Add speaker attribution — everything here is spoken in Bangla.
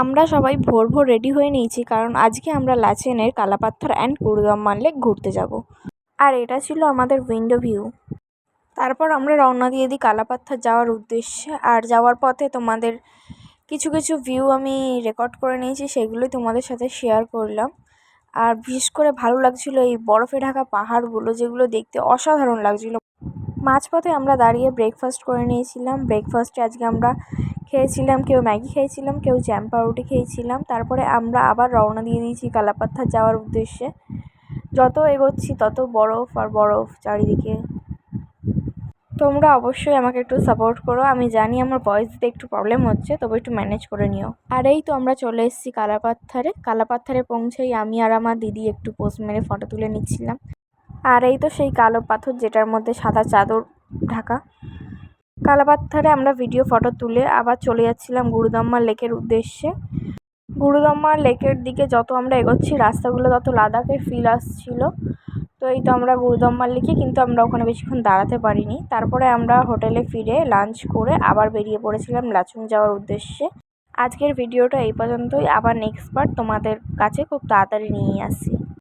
Speaker 1: আমরা সবাই ভোর ভোর রেডি হয়ে নিয়েছি, কারণ আজকে আমরা লাচেনের কালাপাথর অ্যান্ড গুরুদম্মার লেক ঘুরতে যাব। আর এটা ছিল আমাদের উইন্ডো ভিউ। তারপর আমরা রওনা দিয়ে দিই কালাপাথর যাওয়ার উদ্দেশ্যে। আর যাওয়ার পথে তোমাদের কিছু কিছু ভিউ আমি রেকর্ড করে নিয়েছি, সেগুলোই তোমাদের সাথে শেয়ার করলাম। আর বিশেষ করে ভালো লাগছিল এই বরফে ঢাকা পাহাড়গুলো, যেগুলো দেখতে অসাধারণ লাগছিল। মাঝপথে আমরা দাঁড়িয়ে ব্রেকফাস্ট করে নিয়েছিলাম। ব্রেকফাস্টে আজকে আমরা খেয়েছিলাম, কেউ ম্যাগি খেয়েছিলাম, কেউ জ্যাম পাউরুটি খেয়েছিলাম। তারপরে আমরা আবার রওনা দিয়ে দিয়েছি কালাপাথর যাওয়ার উদ্দেশ্যে। যত এগোচ্ছি তত বরফ আর বরফ চারিদিকে। তোমরা অবশ্যই আমাকে একটু সাপোর্ট করো। আমি জানি আমার ভয়েস দিতে একটু প্রবলেম হচ্ছে, তবে একটু ম্যানেজ করে নিও। আর এই তো আমরা চলে এসেছি কালাপাথরে পৌঁছেই আমি আর আমার দিদি একটু পোজ মেরে ফটো তুলে নিচ্ছিলাম। আর এই তো সেই কালো পাথর, যেটার মধ্যে সাদা চাদর ঢাকা। কালাপাথরে আমরা ভিডিও ফটো তুলে আবার চলে যাচ্ছিলাম গুরুদম্মার লেকের উদ্দেশ্যে। গুরুদম্মার লেকের দিকে যত আমরা এগোচ্ছি রাস্তাগুলো তত লাদাখের ফিল আসছিল। তো এই তো আমরা গুরুদম্মার লেকে, কিন্তু আমরা ওখানে বেশিক্ষণ দাঁড়াতে পারিনি। তারপরে আমরা হোটেলে ফিরে লাঞ্চ করে আবার বেরিয়ে পড়েছিলাম লাচুং যাওয়ার উদ্দেশ্যে। আজকের ভিডিওটা এই পর্যন্তই। আবার নেক্সট পার্ট তোমাদের কাছে খুব তাড়াতাড়ি নিয়ে আসি।